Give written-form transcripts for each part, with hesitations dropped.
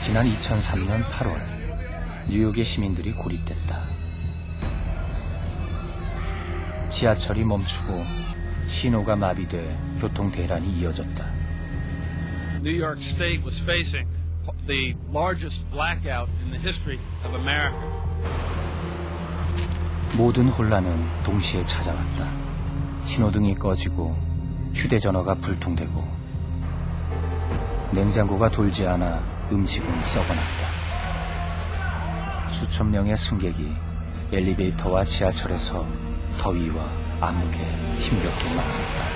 지난 2003년 8월 뉴욕의 시민들이 고립됐다. 지하철이 멈추고 신호가 마비돼 교통 대란이 이어졌다. New York State was facing the largest blackout in the history of America. 모든 혼란은 동시에 찾아왔다. 신호등이 꺼지고 휴대전화가 불통되고 냉장고가 돌지 않아 음식은 썩어났다. 수천 명의 승객이 엘리베이터와 지하철에서 더위와 암흑에 힘겹게 맞섰다.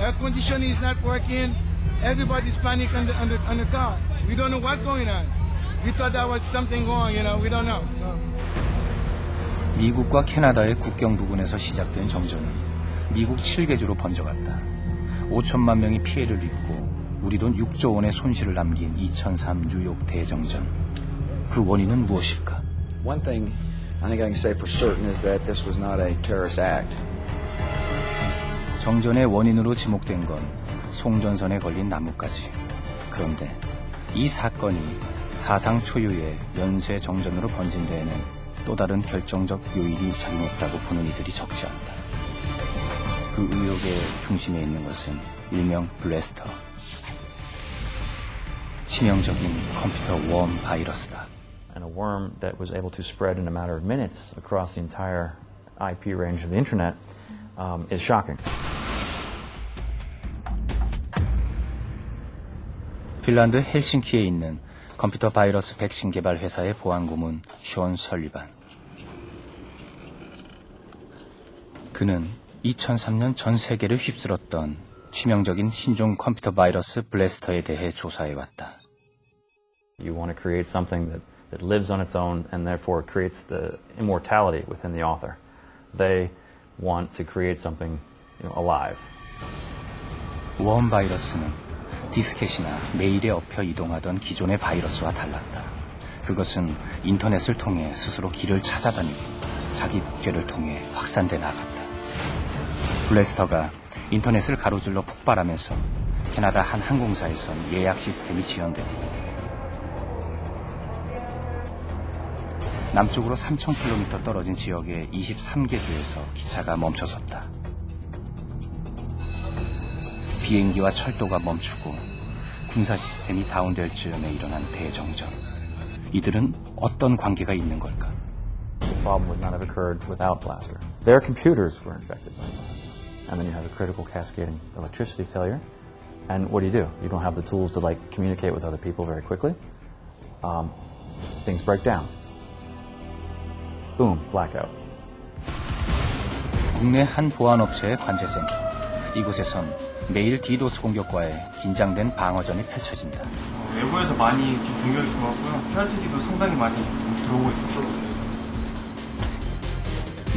Air conditioning is not working. Everybody's panic on the car. We don't know what's going on. We thought there was something wrong, we don't know. 미국과 캐나다의 국경 부근에서 시작된 정전은 미국 7개주로 번져갔다. 5천만 명이 피해를 입고 우리 돈 6조 원의 손실을 남긴 2003 뉴욕 대정전. 그 원인은 무엇일까? One thing I think I can say for certain is that this was not a terrorist act. 정전의 원인으로 지목된 건 송전선에 걸린 나뭇가지. 그런데 이 사건이 사상 초유의 연쇄 정전으로 번진 데에는 또 다른 결정적 요인이 잘못다고 보는 이들이 적지 않다. 그 의혹의 중심에 있는 것은 일명 블래스터. 치명적인 컴퓨터 웜 바이러스다. And a worm that was able to spread in a matter of minutes across the entire IP range of the internet is shocking. 핀란드 헬싱키에 있는 컴퓨터 바이러스 백신 개발 회사의 보안 고문 숀 설리반. 그는 2003년 전 세계를 휩쓸었던 치명적인 신종 컴퓨터 바이러스 블래스터에 대해 조사해왔다. You want to create something that lives on its own and therefore creates the immortality within the author. They want to create something alive. 웜 바이러스는 디스켓이나 메일에 엎여 이동하던 기존의 바이러스와 달랐다. 그것은 인터넷을 통해 스스로 길을 찾아다니고 자기 복제를 통해 확산돼 나갔다. 블래스터가 인터넷을 가로질러 폭발하면서 캐나다 한 항공사에선 예약 시스템이 지연됐고 남쪽으로 3,000km 떨어진 지역의 23개 주에서 기차가 멈춰섰다. 비행기와 철도가 멈추고 군사 시스템이 다운될 즈음에 일어난 대정전. 이들은 어떤 관계가 있는 걸까? The problem would not have occurred without Blaster. Their computers were infected by Blaster. And then you have a critical cascading electricity failure. And what do? You don't have the tools to communicate with other people very quickly. Things break down. Boom, blackout. 국내 한 보안업체의 관제센터. 이곳에선 매일 디도스 공격과의 긴장된 방어전이 펼쳐진다. 외부에서 많이 지금 공격이 들어왔고요. 트라지디도 상당히 많이 들어오고 있었죠.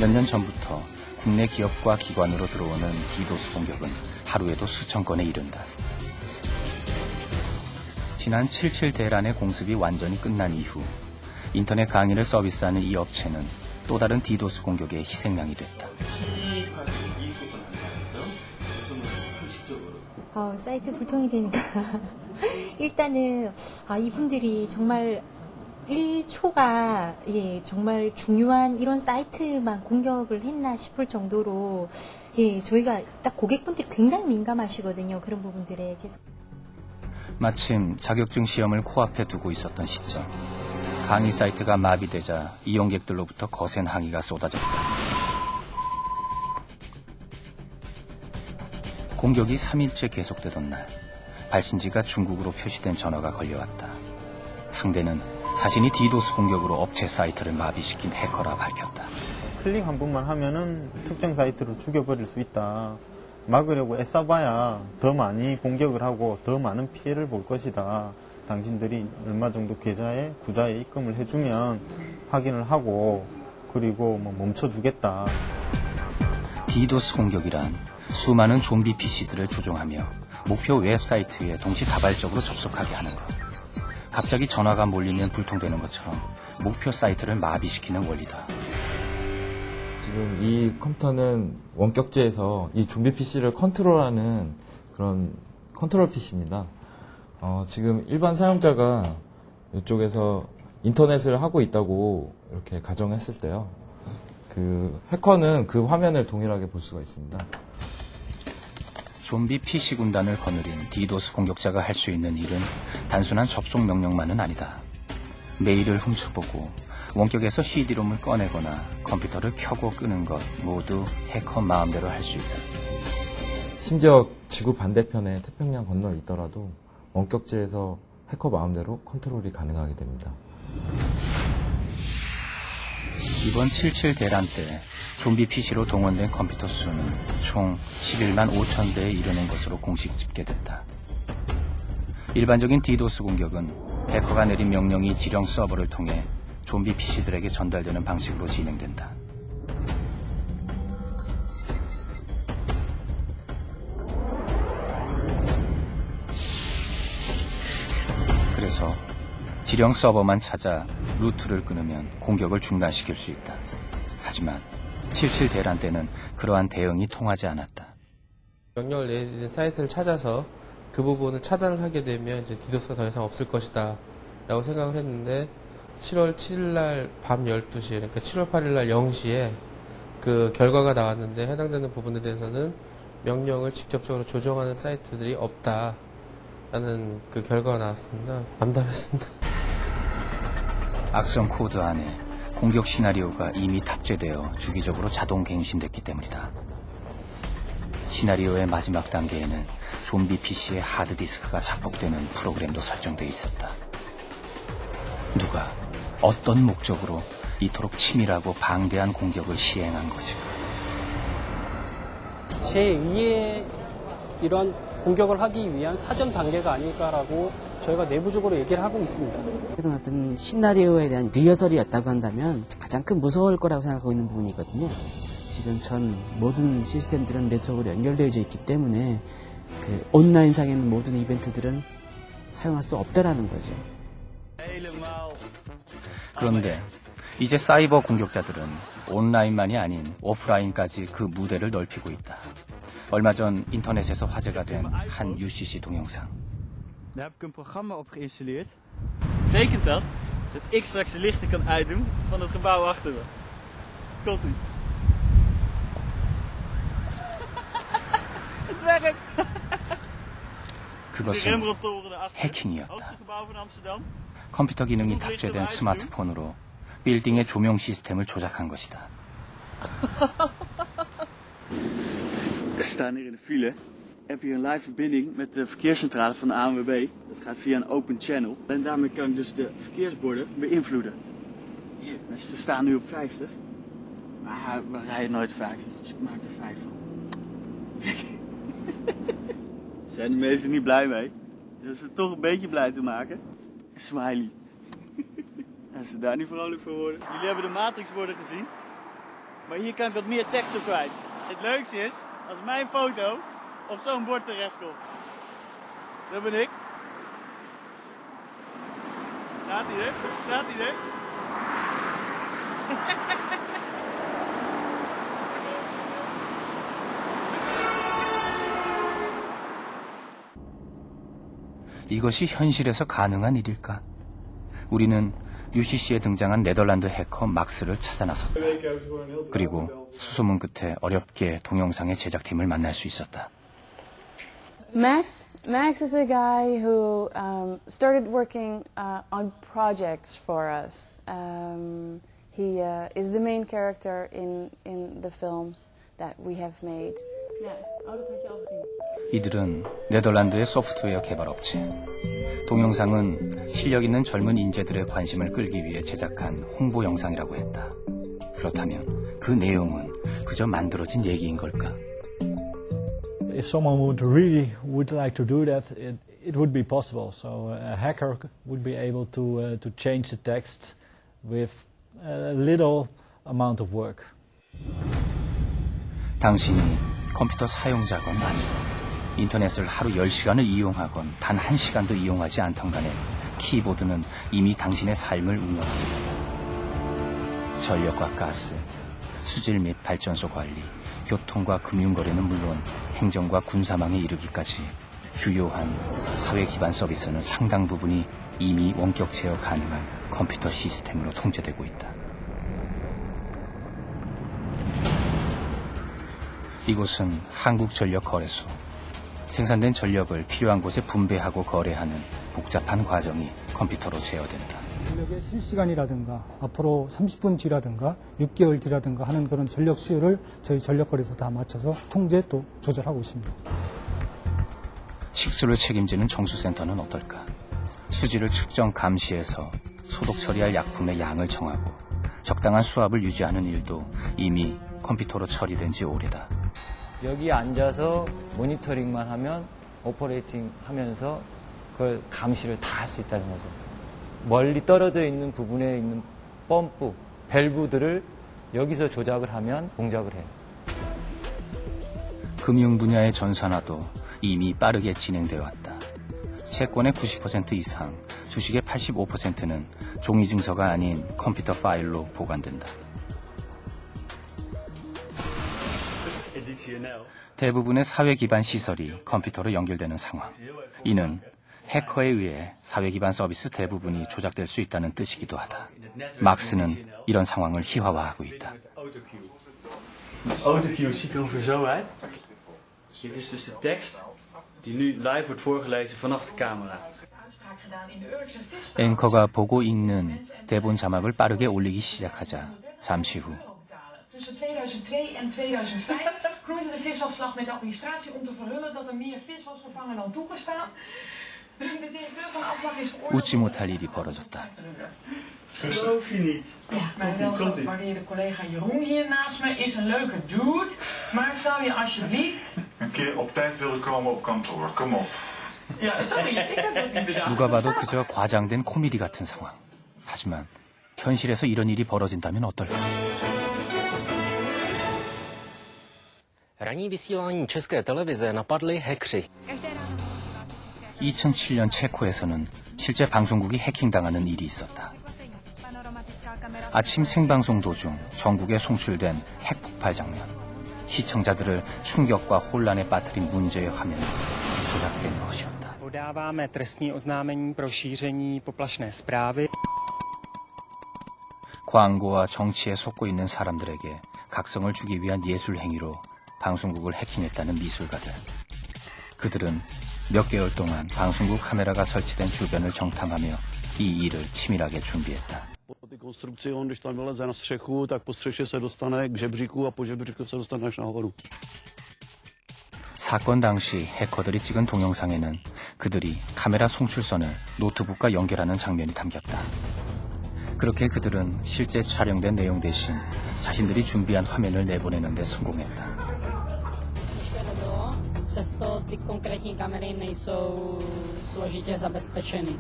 몇 년 전부터 국내 기업과 기관으로 들어오는 디도스 공격은 하루에도 수천 건에 이른다. 지난 7.7 대란의 공습이 완전히 끝난 이후 인터넷 강의를 서비스하는 이 업체는 또 다른 디도스 공격의 희생양이 됐다. 사이트 불통이 되니까 일단은 이분들이 정말 1초가 정말 중요한 이런 사이트만 공격을 했나 싶을 정도로 저희가 딱 고객분들이 굉장히 민감하시거든요. 그런 부분들에 계속. 마침 자격증 시험을 코앞에 두고 있었던 시점. 강의 사이트가 마비되자 이용객들로부터 거센 항의가 쏟아졌다. 공격이 3일째 계속되던 날, 발신지가 중국으로 표시된 전화가 걸려왔다. 상대는 자신이 디도스 공격으로 업체 사이트를 마비시킨 해커라 밝혔다. 클릭 한 번만 하면은 특정 사이트를 죽여버릴 수 있다. 막으려고 애써봐야 더 많이 공격을 하고 더 많은 피해를 볼 것이다. 당신들이 얼마 정도 계좌에 구자에 입금을 해주면 확인을 하고 그리고 멈춰주겠다. 디도스 공격이란 수많은 좀비 PC들을 조종하며 목표 웹사이트에 동시다발적으로 접속하게 하는 것. 갑자기 전화가 몰리면 불통되는 것처럼 목표 사이트를 마비시키는 원리다. 지금 이 컴퓨터는 원격제에서 이 좀비 PC를 컨트롤하는 그런 컨트롤 PC입니다. 지금 일반 사용자가 이쪽에서 인터넷을 하고 있다고 이렇게 가정했을 때요. 그 해커는 그 화면을 동일하게 볼 수가 있습니다. 좀비 PC 군단을 거느린 디도스 공격자가 할 수 있는 일은 단순한 접속 명령만은 아니다. 메일을 훔쳐보고 원격에서 CD롬을 꺼내거나 컴퓨터를 켜고 끄는 것 모두 해커 마음대로 할 수 있다. 심지어 지구 반대편에 태평양 건너에 있더라도 원격제에서 해커 마음대로 컨트롤이 가능하게 됩니다. 이번 77 대란 때 좀비 PC로 동원된 컴퓨터 수는 총 11만 5천 대에 이르는 것으로 공식 집계됐다. 일반적인 디도스 공격은 해커가 내린 명령이 지령 서버를 통해 좀비 PC들에게 전달되는 방식으로 진행된다. 그래서 지령 서버만 찾아 루트를 끊으면 공격을 중단시킬 수 있다. 하지만 77 대란 때는 그러한 대응이 통하지 않았다. 명령을 내리는 사이트를 찾아서 그 부분을 차단을 하게 되면 이제 디도스가 더 이상 없을 것이다 라고 생각을 했는데 7월 7일 날 밤 12시, 그러니까 7월 8일 날 0시에 그 결과가 나왔는데 해당되는 부분에 대해서는 명령을 직접적으로 조정하는 사이트들이 없다라는 그 결과가 나왔습니다. 암담했습니다. 악성 코드 안에 공격 시나리오가 이미 탑재되어 주기적으로 자동 갱신됐기 때문이다. 시나리오의 마지막 단계에는 좀비 PC의 하드디스크가 작동되는 프로그램도 설정되어 있었다. 누가 어떤 목적으로 이토록 치밀하고 방대한 공격을 시행한 것일까? 제 의에 이런 공격을 하기 위한 사전 단계가 아닐까라고 저희가 내부적으로 얘기를 하고 있습니다. 어떤 시나리오에 대한 리허설이었다고 한다면 가장 큰 무서울 거라고 생각하고 있는 부분이거든요. 지금 전 모든 시스템들은 네트워크로 연결되어 있기 때문에 그 온라인상에 있는 모든 이벤트들은 사용할 수 없다라는 거죠. 그런데 이제 사이버 공격자들은 온라인만이 아닌 오프라인까지 그 무대를 넓히고 있다. 얼마 전 인터넷에서 화제가 된 한 UCC 동영상. Daar heb ik een programma op geïnstalleerd. Betekent dat ik straks de lichten kan uitdoen van het gebouw achter me? Komt niet. Het werkt! 그것은 해킹이었다. 컴퓨터 기능이 탑재된 스마트폰으로 빌딩의 조명 시스템을 조작한 것이다. We staan hier in de file. Ik heb hier een live verbinding met de verkeerscentrale van de ANWB. Dat gaat via een open channel. En daarmee kan ik dus de verkeersborden beïnvloeden. Hier, ze staan nu op 50. Maar we rijden nooit 50, dus ik maak er 5 van. Daar zijn de mensen niet blij mee. Dus ze toch een beetje blij te maken. Smiley. Als ze daar niet vrolijk voor worden. Jullie hebben de matrixborden gezien. Maar hier kan ik wat meer tekst op kwijt. Het leukste is, als mijn foto op zo'n bord terechtkomt. Dat ben ik. Staat hij er? Staat hij er? 이것이 현실에서 가능한 일일까? 우리는 UCC에 등장한 네덜란드 해커 막스를 찾아 나섰다. 그리고 수소문 끝에 어렵게 동영상의 제작팀을 만날 수 있었다. Max is a guy who started working on projects for us. He is the main character in the films that we have made. 이들은 네덜란드의 소프트웨어 개발 업체. 동영상은 실력 있는 젊은 인재들의 관심을 끌기 위해 제작한 홍보 영상이라고 했다. 그렇다면 그 내용은 그저 만들어진 얘기인 걸까? If someone would like to do that, it would be possible. So a hacker would be able to change the text with a little amount of work. 당신이 컴퓨터 사용자건 아니건 인터넷을 하루 10시간을 이용하건 단 1시간도 이용하지 않던 간에 키보드는 이미 당신의 삶을 운영합니다. 전력과 가스, 수질 및 발전소 관리, 교통과 금융거래는 물론 행정과 군사망에 이르기까지 주요한 사회 기반 서비스는 상당 부분이 이미 원격 제어 가능한 컴퓨터 시스템으로 통제되고 있다. 이곳은 한국전력거래소. 생산된 전력을 필요한 곳에 분배하고 거래하는 복잡한 과정이 컴퓨터로 제어된다. 전력의 실시간이라든가 앞으로 30분 뒤라든가 6개월 뒤라든가 하는 그런 전력 수요를 저희 전력거래소 다 맞춰서 통제 또 조절하고 있습니다. 식수를 책임지는 정수센터는 어떨까? 수질을 측정 감시해서 소독 처리할 약품의 양을 정하고 적당한 수압을 유지하는 일도 이미 컴퓨터로 처리된 지 오래다. 여기 앉아서 모니터링만 하면 오퍼레이팅 하면서 그걸 감시를 다 할 수 있다는 거죠. 멀리 떨어져 있는 부분에 있는 펌프, 밸브들을 여기서 조작을 하면 동작을 해요. 금융 분야의 전산화도 이미 빠르게 진행되어 왔다. 채권의 90% 이상, 주식의 85%는 종이 증서가 아닌 컴퓨터 파일로 보관된다. 대부분의 사회 기반 시설이 컴퓨터로 연결되는 상황. 이는 해커에 의해 사회 기반 서비스 대부분이 조작될 수 있다는 뜻이기도 하다. 막스는 이런 상황을 희화화하고 있다. Autocue ziet er ongeveer zo uit. Dit is dus de tekst die nu live wordt voorgelezen vanaf de camera. 앵커가 보고 읽는 대본 자막을 빠르게 올리기 시작하자 잠시 후 Tussen 2002 en 2005 groeide de visafslag met de administratie om te verhullen dat er meer vis was gevangen dan toegestaan. De directeur van de afslag is veroordeeld. 웃지 못할 일이 벌어졌다. Geloof je niet? Ja, mijn welgewaardeerde collega Jeroen hier naast me is een leuke dude. Maar zou je alsjeblieft... Een keer op tijd willen komen op kantoor. Kom op. Ja, sorry, ik heb dat niet bedacht. 누가 봐도 그저 과장된 코미디 같은 상황. 하지만 현실에서 이런 일이 벌어진다면 어떨까? Ranní vysílání České televize napadli hackři. 2007년 체코에서는 실제 방송국이 해킹당하는 일이 있었다. 아침 생방송 도중 전국에 송출된 핵폭발 장면. 시청자들을 충격과 혼란에 빠뜨린 문제의 화면이 조작된 것이었다. Podáváme trestní oznámení pro šíření poplašné zprávy. 광고와 정치에 속고 있는 사람들에게 각성을 주기 위한 예술 행위로 방송국을 해킹했다는 미술가들. 그들은 몇 개월 동안 방송국 카메라가 설치된 주변을 정탐하며 이 일을 치밀하게 준비했다. Po ty konstrukci, když tam vyleze na střechu, tak po střeše se dostane k žebříku a po žebříku se dostane až nahoru. 사건 당시 해커들이 찍은 동영상에는 그들이 카메라 송출선을 노트북과 연결하는 장면이 담겼다. 그렇게 그들은 실제 촬영된 내용 대신 자신들이 준비한 화면을 내보내는 데 성공했다. Přesto ty konkrétní kamery nejsou složitě zabezpečeny.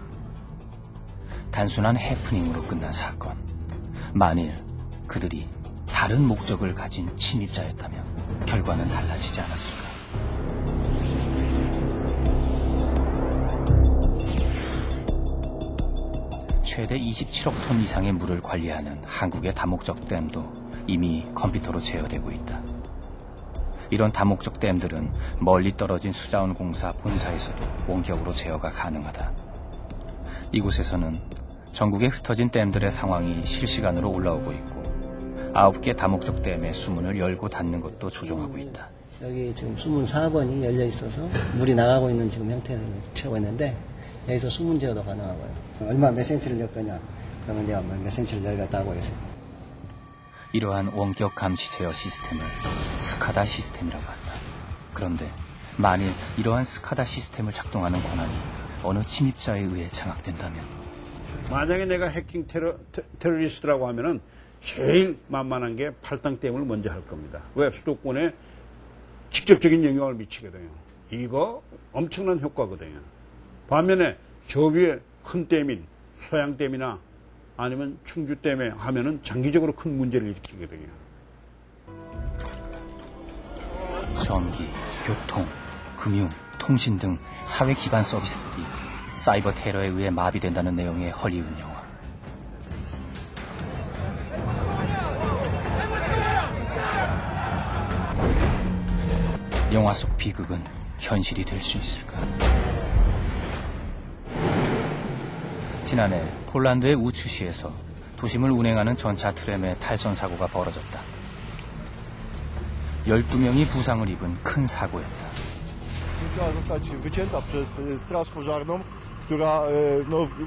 단순한 해프닝으로 끝난 사건. 만일 그들이 다른 목적을 가진 침입자였다면 결과는 달라지지 않았을까. 최대 27억 톤 이상의 물을 관리하는 한국의 다목적 댐도 이미 컴퓨터로 제어되고 있다. 이런 다목적 댐들은 멀리 떨어진 수자원공사 본사에서도 원격으로 제어가 가능하다. 이곳에서는 전국에 흩어진 댐들의 상황이 실시간으로 올라오고 있고 9개 다목적 댐의 수문을 열고 닫는 것도 조종하고 있다. 여기 지금 수문 4번이 열려 있어서 물이 나가고 있는 지금 형태를 채우고 있는데 여기서 수문 제어도 가능하고요. 얼마 몇 센치를 열 거냐 그러면 내가 몇 센치를 열겠다고 했어요. 이러한 원격 감시 제어 시스템을 스카다 시스템이라고 한다. 그런데 만일 이러한 스카다 시스템을 작동하는 권한이 어느 침입자에 의해 장악된다면 만약에 내가 해킹 테러리스트라고 하면은 제일 만만한 게 팔당댐을 먼저 할 겁니다. 왜? 수도권에 직접적인 영향을 미치거든요. 이거 엄청난 효과거든요. 반면에 저 위에 큰 댐인 소양댐이나 아니면 충주댐에 하면은 장기적으로 큰 문제를 일으키거든요. 전기, 교통, 금융, 통신 등 사회 기반 서비스들이 사이버 테러에 의해 마비된다는 내용의 헐리우드 영화. 영화 속 비극은 현실이 될 수 있을까? 지난해 폴란드의 우츠시에서 도심을 운행하는 전차 트램의 탈선 사고가 벌어졌다. 12명이 부상을 입은 큰 사고였다. Musiała zostać wycięta przez straż pożarną, która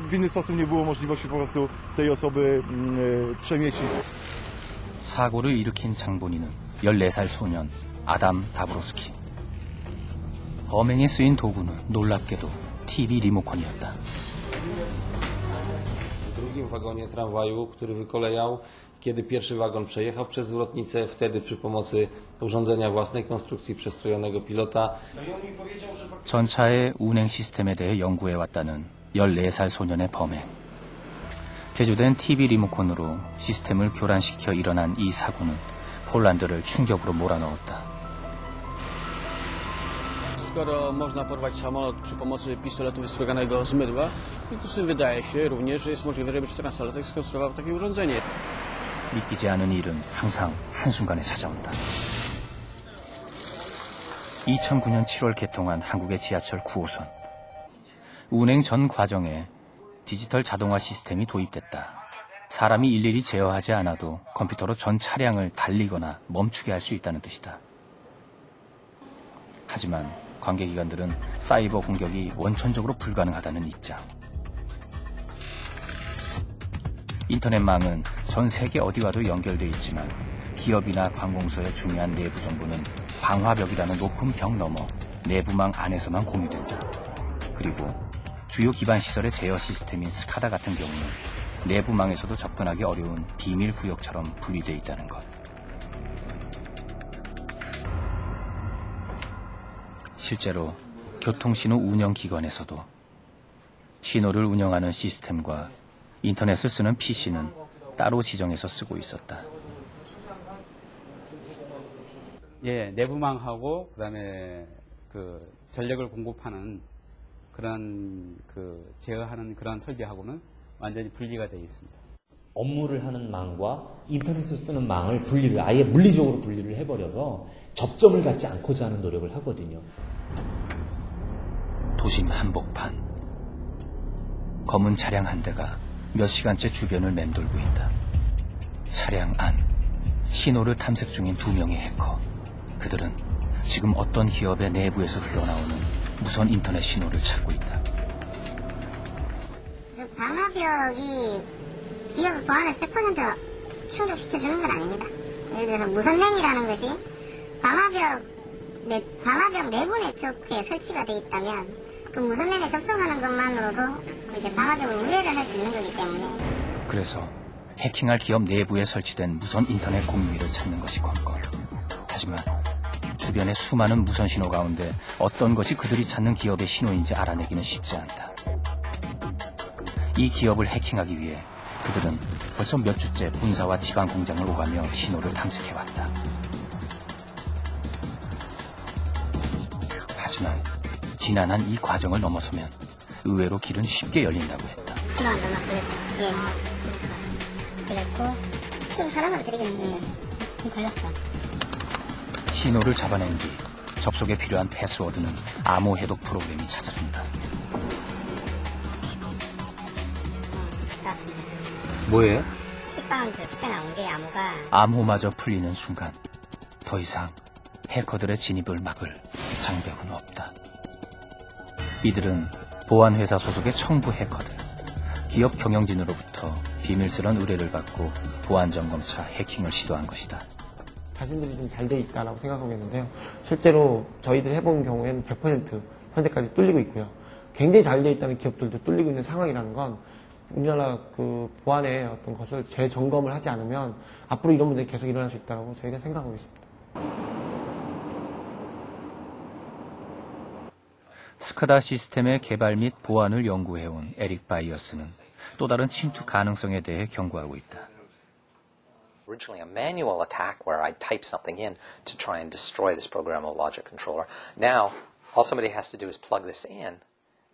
w inny sposób nie było możliwości po prostu tej osoby przemieścić. 사고를 일으킨 장본인은 14살 소년 아담 다브로스키. 범행에 쓰인 도구는 놀랍게도 TV 리모컨이었다. W drugim wagonie tramwaju, który wykolejał, kiedy pierwszy wagon przejechał przez zwrotnicę, wtedy przy pomocy urządzenia własnej konstrukcji przestrojonego pilota. 전차의 운행 시스템에 대해 연구해왔다는 14살 소년의 범행. 개조된 TV 리모컨으로 시스템을 교란시켜 일어난 이 사고는 폴란드를 충격으로 몰아넣었다. Skoro można porwać samolot przy pomocy pistoletu wystraganego z mydła, to wydaje się również, że jest możliwe, żeby 14-latek skonstruował takie urządzenie. 믿기지 않은 일은 항상 한순간에 찾아온다. 2009년 7월 개통한 한국의 지하철 9호선. 운행 전 과정에 디지털 자동화 시스템이 도입됐다. 사람이 일일이 제어하지 않아도 컴퓨터로 전 차량을 달리거나 멈추게 할 수 있다는 뜻이다. 하지만 관계기관들은 사이버 공격이 원천적으로 불가능하다는 입장. 인터넷망은 전 세계 어디와도 연결돼 있지만 기업이나 관공서의 중요한 내부 정보는 방화벽이라는 높은 벽 너머 내부망 안에서만 공유된다. 그리고 주요 기반 시설의 제어 시스템인 스카다 같은 경우는 내부망에서도 접근하기 어려운 비밀 구역처럼 분리돼 있다는 것. 실제로 교통신호 운영기관에서도 신호를 운영하는 시스템과 인터넷을 쓰는 PC는 따로 지정해서 쓰고 있었다. 예, 내부망하고 그다음에 그 전력을 공급하는 그런 그 제어하는 그런 설비하고는 완전히 분리가 되어 있습니다. 업무를 하는 망과 인터넷을 쓰는 망을 분리를 아예 물리적으로 분리를 해버려서 접점을 갖지 않고자 하는 노력을 하거든요. 도심 한복판. 검은 차량 한 대가 몇 시간째 주변을 맴돌고 있다. 차량 안, 신호를 탐색 중인 2명의 해커. 그들은 지금 어떤 기업의 내부에서 흘러나오는 무선 인터넷 신호를 찾고 있다. 그 방화벽이 기업 보안을 100% 충족시켜주는 건 아닙니다. 예를 들어서 무선랜이라는 것이 방화벽 내부 네트워크에 설치가 되어 있다면 그 무선랜에 접속하는 것만으로도 이제 방화벽을 우회를 할 수 있는 거기 때문에. 그래서 해킹할 기업 내부에 설치된 무선 인터넷 공유기를 찾는 것이 관건. 하지만 주변의 수많은 무선 신호 가운데 어떤 것이 그들이 찾는 기업의 신호인지 알아내기는 쉽지 않다. 이 기업을 해킹하기 위해 그들은 벌써 몇 주째 본사와 지방 공장을 오가며 신호를 탐색해왔다. 하지만 지난한 이 과정을 넘어서면 의외로 길은 쉽게 열린다고 했다. 예. 그랬고 핀 하나만 드리겠습니다. 핀 걸렸어. 신호를 잡아낸 뒤 접속에 필요한 패스워드는 암호 해독 프로그램이 찾아준다. 자, 뭐예요? 10바운드 튀어 나온 게 암호가. 암호마저 풀리는 순간 더 이상 해커들의 진입을 막을 장벽은 없다. 이들은 보안회사 소속의 청부 해커들, 기업 경영진으로부터 비밀스런 의뢰를 받고 보안점검차 해킹을 시도한 것이다. 자신들이 좀 잘 돼 있다라고 생각하고 있는데요. 실제로 저희들 해본 경우에는 100% 현재까지 뚫리고 있고요. 굉장히 잘 돼 있다는 기업들도 뚫리고 있는 상황이라는 건 우리나라 그 보안의 어떤 것을 재점검을 하지 않으면 앞으로 이런 문제가 계속 일어날 수 있다고 저희가 생각하고 있습니다. 스카다 시스템의 개발 및 보안을 연구해온 에릭 바이어스는 또 다른 침투 가능성에 대해 경고하고 있다. Originally a manual attack where I'd type something in to try and destroy this programmable logic controller. Now, all somebody has to do is plug this in,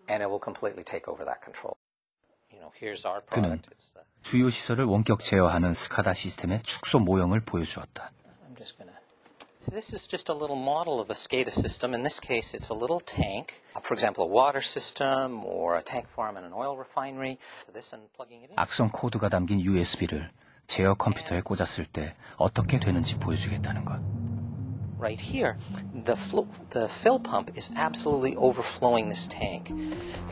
and it will completely take over that control. You know, here's our 그는 product. It's the... 주요 시설을 원격 제어하는 스카다 시스템의 축소 모형을 보여주었다. I'm just going to This is just a little model of a SCADA system. In this case, it's a little tank. For example, a water system or a tank farm in an oil refinery. This and plugging it in. 악성 코드가 담긴 USB를 제어 컴퓨터에 꽂았을 때 어떻게 되는지 보여주겠다는 것. Right here, the fill pump is absolutely overflowing this tank,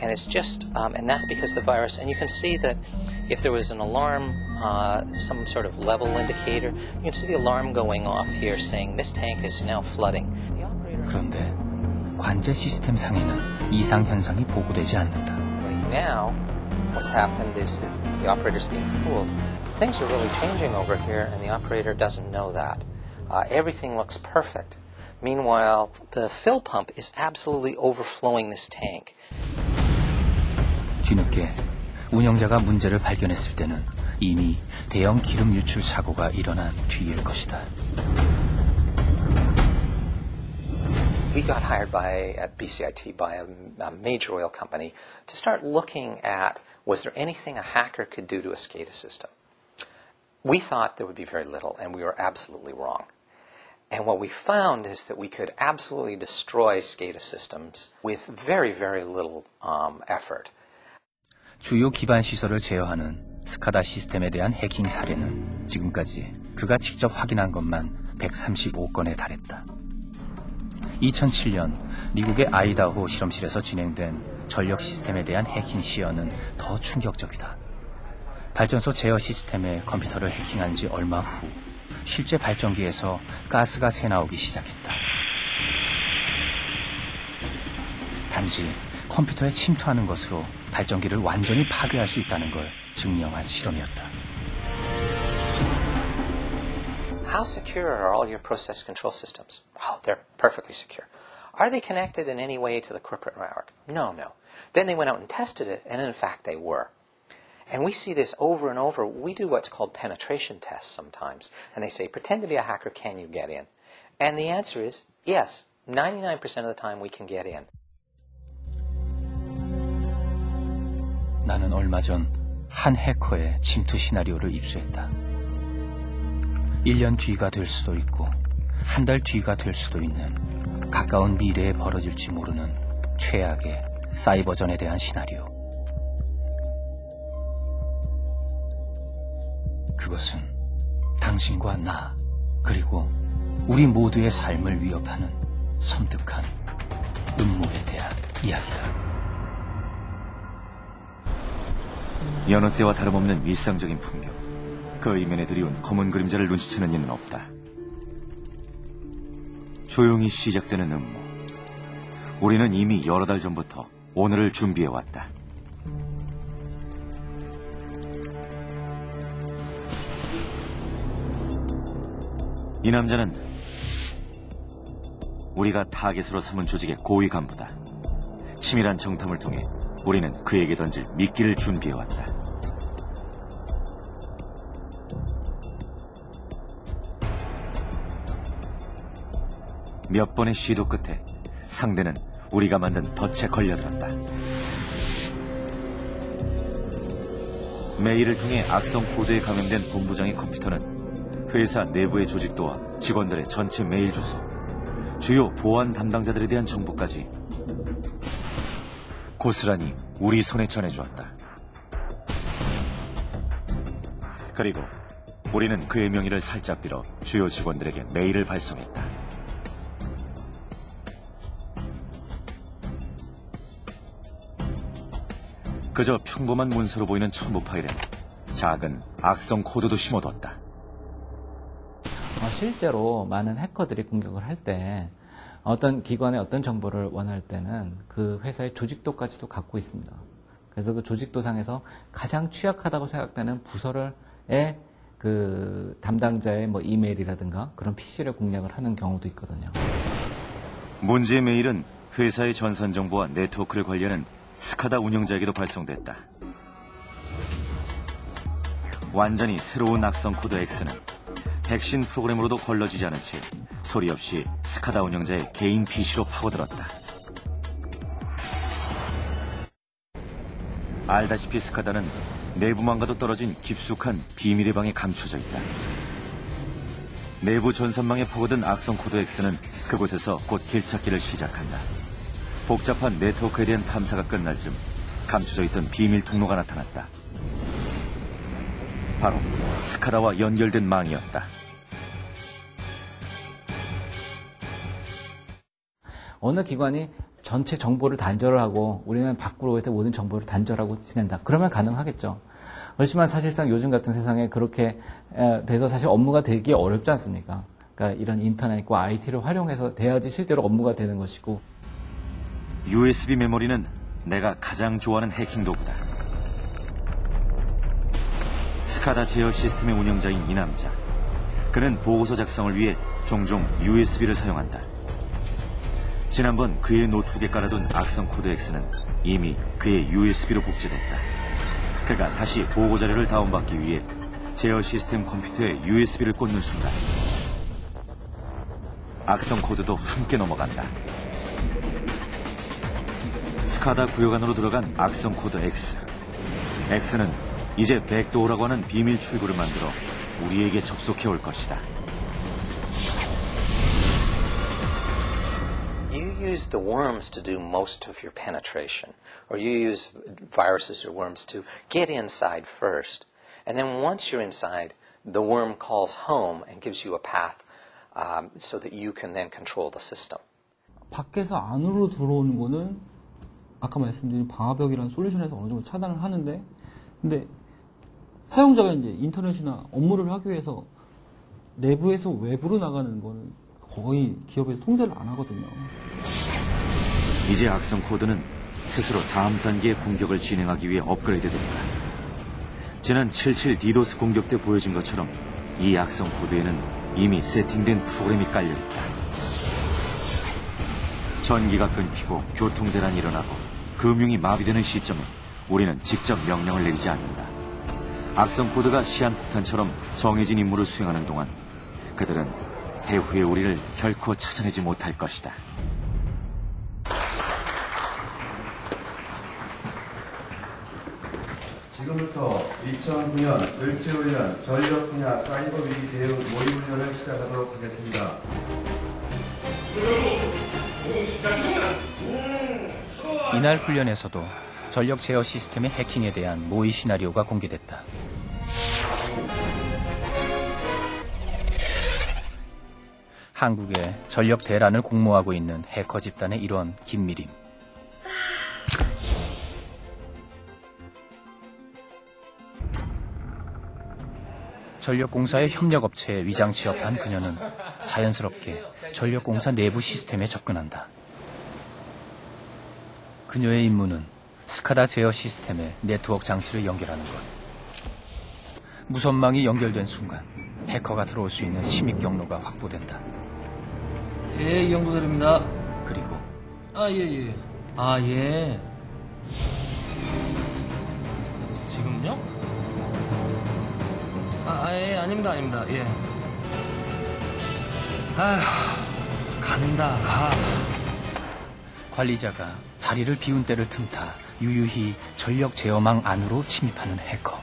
and it's just, and that's because the virus. And you can see that if there was an alarm, some sort of level indicator, you can see the alarm going off here saying this tank is now flooding. 그런데 관제 시스템 상에는 이상 현상이 보고되지 않는다. Right now, what's happened is that the operator's being fooled. Things are really changing over here, and the operator doesn't know that. Everything looks perfect. Meanwhile, the fill pump is absolutely overflowing this tank. 뒤늦게 운영자가 문제를 발견했을 때는 이미 대형 기름 유출 사고가 일어난 뒤일 것이다. We got hired at BCIT by a major oil company to start looking at was there anything a hacker could do to a SCADA system. We thought there would be very little, and we were absolutely wrong. And what we found is that we could absolutely destroy SCADA systems with very, very little effort. 주요 기반 시설을 제어하는 스카다 시스템에 대한 해킹 사례는 지금까지 그가 직접 확인한 것만 135건에 달했다. 2007년 미국의 아이다호 실험실에서 진행된 전력 시스템에 대한 해킹 시연은 더 충격적이다. 발전소 제어 시스템의 컴퓨터를 해킹한 지 얼마 후 실제 발전기에서 가스가 새나오기 시작했다. 단지 컴퓨터에 침투하는 것으로 발전기를 완전히 파괴할 수 있다는 걸 증명한 실험이었다. How secure are all your process control systems? Oh, they're perfectly secure. Are they connected in any way to the corporate network? No. Then they went out and tested it, and in fact they were. And we see this over and over. We do what's called penetration tests sometimes. And they say, pretend to be a hacker, can you get in? And the answer is, yes. 99% of the time we can get in. 나는 얼마 전 한 해커의 침투 시나리오를 입수했다. 1년 뒤가 될 수도 있고 한 달 뒤가 될 수도 있는 가까운 미래에 벌어질지 모르는 최악의 사이버전에 대한 시나리오. 그것은 당신과 나 그리고 우리 모두의 삶을 위협하는 섬뜩한 음모에 대한 이야기다. 여느 때와 다름없는 일상적인 풍경. 그 이면에 드리운 검은 그림자를 눈치채는 이는 없다. 조용히 시작되는 음모. 우리는 이미 여러 달 전부터 오늘을 준비해왔다. 이 남자는 우리가 타겟으로 삼은 조직의 고위 간부다. 치밀한 정탐을 통해 우리는 그에게 던질 미끼를 준비해왔다. 몇 번의 시도 끝에 상대는 우리가 만든 덫에 걸려들었다. 메일을 통해 악성 코드에 감염된 본부장의 컴퓨터는 회사 내부의 조직도와 직원들의 전체 메일 주소, 주요 보안 담당자들에 대한 정보까지 고스란히 우리 손에 전해주었다. 그리고 우리는 그의 명의를 살짝 빌어 주요 직원들에게 메일을 발송했다. 그저 평범한 문서로 보이는 첨부 파일엔 작은 악성 코드도 심어뒀다. 실제로 많은 해커들이 공격을 할 때 어떤 기관의 어떤 정보를 원할 때는 그 회사의 조직도까지도 갖고 있습니다. 그래서 그 조직도상에서 가장 취약하다고 생각되는 부서의 그 담당자의 뭐 이메일이라든가 그런 PC를 공략을 하는 경우도 있거든요. 문제의 메일은 회사의 전산 정보와 네트워크를 관리하는 스카다 운영자에게도 발송됐다. 완전히 새로운 악성 코드 X는 백신 프로그램으로도 걸러지지 않은 채 소리 없이 스카다 운영자의 개인 PC로 파고들었다. 알다시피 스카다는 내부망과도 떨어진 깊숙한 비밀의 방에 감춰져 있다. 내부 전선망에 파고든 악성 코드 X는 그곳에서 곧 길찾기를 시작한다. 복잡한 네트워크에 대한 탐사가 끝날 즈음 감춰져 있던 비밀 통로가 나타났다. 바로 스카다와 연결된 망이었다. 어느 기관이 전체 정보를 단절을 하고 우리는 밖으로의 모든 정보를 단절하고 지낸다. 그러면 가능하겠죠. 그렇지만 사실상 요즘 같은 세상에 그렇게 돼서 사실 업무가 되기 어렵지 않습니까? 그러니까 이런 인터넷과 IT를 활용해서 돼야지 실제로 업무가 되는 것이고. USB 메모리는 내가 가장 좋아하는 해킹 도구다. 스카다 제어 시스템의 운영자인 이 남자. 그는 보고서 작성을 위해 종종 USB를 사용한다. 지난번 그의 노트북에 깔아둔 악성 코드 X는 이미 그의 USB로 복제됐다. 그가 다시 보고 자료를 다운받기 위해 제어 시스템 컴퓨터에 USB를 꽂는 순간 악성 코드도 함께 넘어간다. 스카다 구역 안으로 들어간 악성 코드 X. X는 이제 백도어라고 하는 비밀 출구를 만들어 우리에게 접속해 올 것이다. You use the worms to do most of your penetration, or you use viruses or worms to get inside first. And then once you're inside, the worm calls home and gives you a path so that you can then control the system. 밖에서 안으로 들어오는 거는 아까 말씀드린 방화벽이라는 솔루션에서 어느 정도 차단을 하는데, 근데 사용자가 이제 인터넷이나 업무를 하기 위해서 내부에서 외부로 나가는 거는 거의 기업에서 통제를 안 하거든요. 이제 악성 코드는 스스로 다음 단계의 공격을 진행하기 위해 업그레이드된다. 지난 77 디도스 공격 때 보여진 것처럼 이 악성 코드에는 이미 세팅된 프로그램이 깔려있다. 전기가 끊기고 교통대란이 일어나고 금융이 마비되는 시점에 우리는 직접 명령을 내리지 않는다. 악성 코드가 시한폭탄처럼 정해진 임무를 수행하는 동안 그들은 배후의 우리를 결코 찾아내지 못할 것이다. 지금부터 2009년 을지훈련 전력 분야 사이버 위기 대응 모의 훈련을 시작하도록 하겠습니다. 이날 훈련에서도 전력 제어 시스템의 해킹에 대한 모의 시나리오가 공개됐다. 한국에 전력 대란을 공모하고 있는 해커 집단의 일원 김미림. 전력공사의 협력업체에 위장 취업한 그녀는 자연스럽게 전력공사 내부 시스템에 접근한다. 그녀의 임무는 스카다 제어 시스템에 네트워크 장치를 연결하는 것. 무선망이 연결된 순간 해커가 들어올 수 있는 침입 경로가 확보된다. 예, 이 정도입니다. 그리고 예. 예. 지금요? 예, 아닙니다. 예. 아휴, 간다. 관리자가 자리를 비운 때를 틈타 유유히 전력 제어망 안으로 침입하는 해커.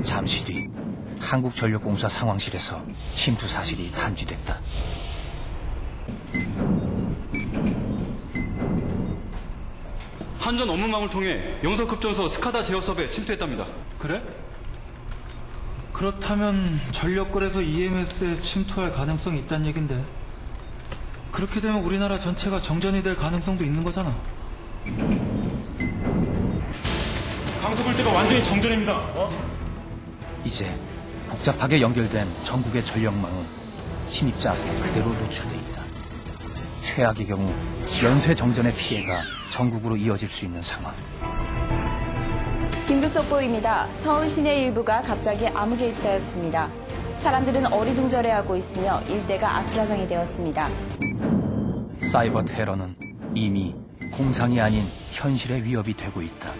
잠시 뒤 한국전력공사 상황실에서 침투 사실이探知됐다. 한전 업무망을 통해 영서급전소 스카다 제어섭에 침투했답니다. 그래? 그렇다면 전력거래소 EMS에 침투할 가능성이 있다는 얘긴데, 그렇게 되면 우리나라 전체가 정전이 될 가능성도 있는 거잖아. 강서불대가 완전히 정전입니다. 이제 복잡하게 연결된 전국의 전력망은 침입자 앞에 그대로 노출돼 있다. 최악의 경우 연쇄 정전의 피해가 전국으로 이어질 수 있는 상황. 긴급 속보입니다. 서울 시내 일부가 갑자기 암흑에 휩싸였습니다. 사람들은 어리둥절해하고 있으며 일대가 아수라장이 되었습니다. 사이버 테러는 이미 공상이 아닌 현실의 위협이 되고 있다.